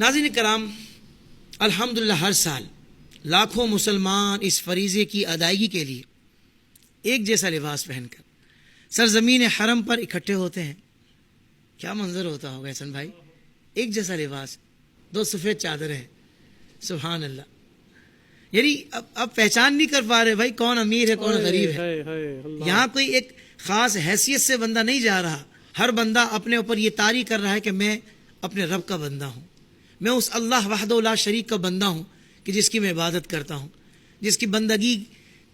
ناظرین کرام، الحمدللہ ہر سال لاکھوں مسلمان اس فریضے کی ادائیگی کے لیے ایک جیسا لباس پہن کر سرزمین حرم پر اکٹھے ہوتے ہیں۔ کیا منظر ہوتا ہوگا احسن بھائی، ایک جیسا لباس، دو سفید چادریں ہیں، سبحان اللہ۔ یعنی اب پہچان نہیں کر پا رہے بھائی کون امیر ہے کون غریب ہے۔ یہاں کوئی ایک خاص حیثیت سے بندہ نہیں جا رہا، ہر بندہ اپنے اوپر یہ طاری کر رہا ہے کہ میں اپنے رب کا بندہ ہوں، میں اس اللہ وحدہ لا شریک کا بندہ ہوں کہ جس کی میں عبادت کرتا ہوں، جس کی بندگی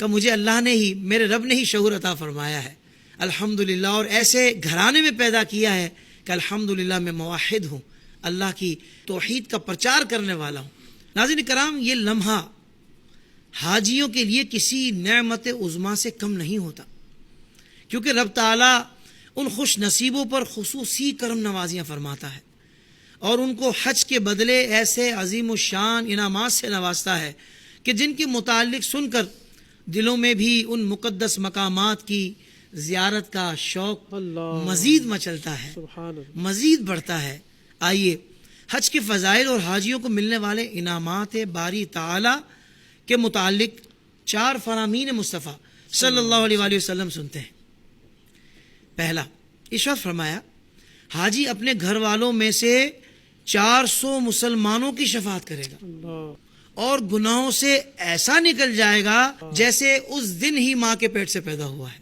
کا مجھے اللہ نے ہی، میرے رب نے ہی شعور عطا فرمایا ہے الحمدللہ، اور ایسے گھرانے میں پیدا کیا ہے کہ الحمدللہ میں موحد ہوں، اللہ کی توحید کا پرچار کرنے والا ہوں۔ ناظرین کرام، یہ لمحہ حاجیوں کے لیے کسی نعمت عظمیٰ سے کم نہیں ہوتا، کیونکہ رب تعالیٰ ان خوش نصیبوں پر خصوصی کرم نوازیاں فرماتا ہے اور ان کو حج کے بدلے ایسے عظیم الشان انعامات سے نوازتا ہے کہ جن کے متعلق سن کر دلوں میں بھی ان مقدس مقامات کی زیارت کا شوق مزید مچلتا ہے، مزید بڑھتا ہے۔ آئیے حج کے فضائل اور حاجیوں کو ملنے والے انعامات باری تعالی کے متعلق 4 فرامین مصطفیٰ صلی اللہ علیہ وآلہ وسلم سنتے ہیں۔ پہلا، ارشاد فرمایا حاجی اپنے گھر والوں میں سے 400 مسلمانوں کی شفاعت کرے گا اور گناہوں سے ایسا نکل جائے گا جیسے اس دن ہی ماں کے پیٹ سے پیدا ہوا ہے۔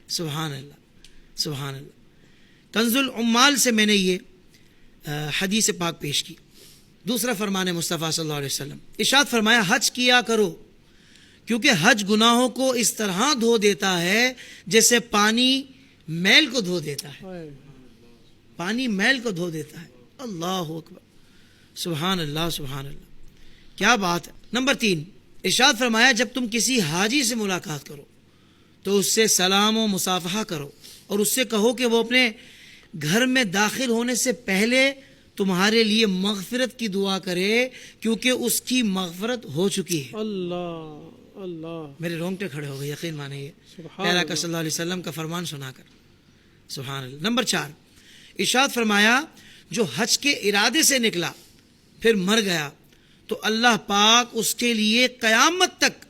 سبحان اللہ، سبحان اللہ۔ کنز العمال سے میں نے یہ حدیث پاک پیش کی۔ دوسرا فرمان مصطفیٰ صلی اللہ علیہ وسلم، ارشاد فرمایا حج کیا کرو کیونکہ حج گناہوں کو اس طرح دھو دیتا ہے جیسے پانی میل کو دھو دیتا ہے، پانی میل کو دھو دیتا ہے۔ اللہ اکبر، سبحان اللہ، سبحان اللہ، کیا بات ہے۔ نمبر 3، ارشاد فرمایا جب تم کسی حاجی سے ملاقات کرو تو اس سے سلام و مصافحہ کرو اور اس سے کہو کہ وہ اپنے گھر میں داخل ہونے سے پہلے تمہارے لیے مغفرت کی دعا کرے کیونکہ اس کی مغفرت ہو چکی ہے۔ اللہ اللہ، میرے رونگٹے کھڑے ہو گئے، یقین مانے یہ پیارا کا صلی اللہ علیہ وسلم کا فرمان سنا کر، سبحان اللہ۔ نمبر 4، ارشاد فرمایا جو حج کے ارادے سے نکلا پھر مر گیا تو اللہ پاک اس کے لیے قیامت تک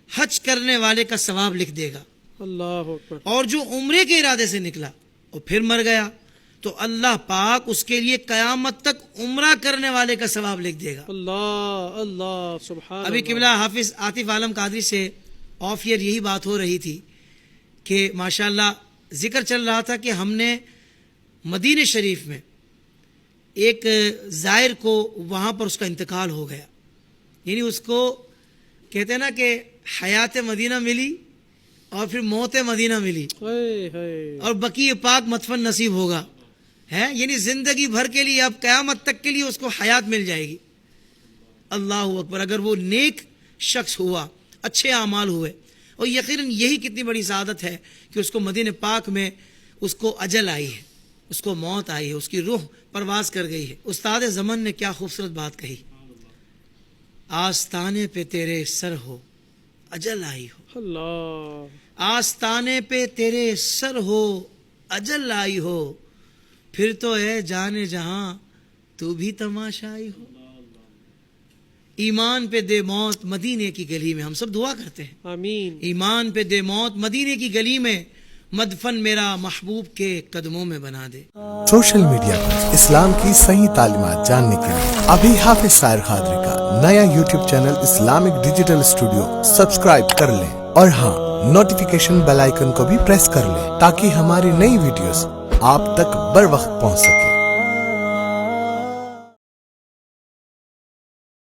حج کرنے والے کا ثواب لکھ دے گا۔ اللہ اکبر۔ اور جو عمرے کے ارادے سے نکلا اور پھر مر گیا تو اللہ پاک اس کے لیے قیامت تک عمرہ کرنے والے کا ثواب لکھ دے گا۔ اللہ اللہ، سبحان۔ ابھی قبلہ حافظ عاطف عالم قادری سے آف ایئر یہی بات ہو رہی تھی کہ ماشاءاللہ ذکر چل رہا تھا کہ ہم نے مدینہ شریف میں ایک زائر کو وہاں پر اس کا انتقال ہو گیا، یعنی اس کو کہتے ہیں نا کہ حیات مدینہ ملی اور پھر موت مدینہ ملی اور بقی پاک مدفن نصیب ہوگا، ہے یعنی زندگی بھر کے لیے، اب قیامت تک کے لیے اس کو حیات مل جائے گی۔ اللہ اکبر، اگر وہ نیک شخص ہوا، اچھے اعمال ہوئے، اور یقیناً یہی کتنی بڑی سعادت ہے کہ اس کو مدینہ پاک میں اس کو اجل آئی ہے، اس کو موت آئی ہے، اس کی روح پرواز کر گئی ہے۔ استاد زمن نے کیا خوبصورت بات کہی، آستانے پہ تیرے سر ہو اجل آئی ہو، اللہ، آستانے پہ تیرے سر ہو اجل آئی ہو، پھر تو اے جانے جہاں تو بھی تماشائی ہو۔ ایمان پہ دے موت مدینے کی گلی میں، ہم سب دعا کرتے ہیں آمین، ایمان پہ دے موت مدینے کی گلی میں، مدفن میرا محبوب کے قدموں میں بنا دے۔ سوشل میڈیا پر اسلام کی صحیح تعلیمات جاننے کے لیے ابھی حافظ سائر قادری کا نیا YouTube channel Islamic digital studio subscribe کر لیں، اور ہاں نوٹیفیکیشن بیل آئیکن کو بھی پریس کر لیں تاکہ ہماری نئی ویڈیوز آپ تک بر وقت پہنچ سکے۔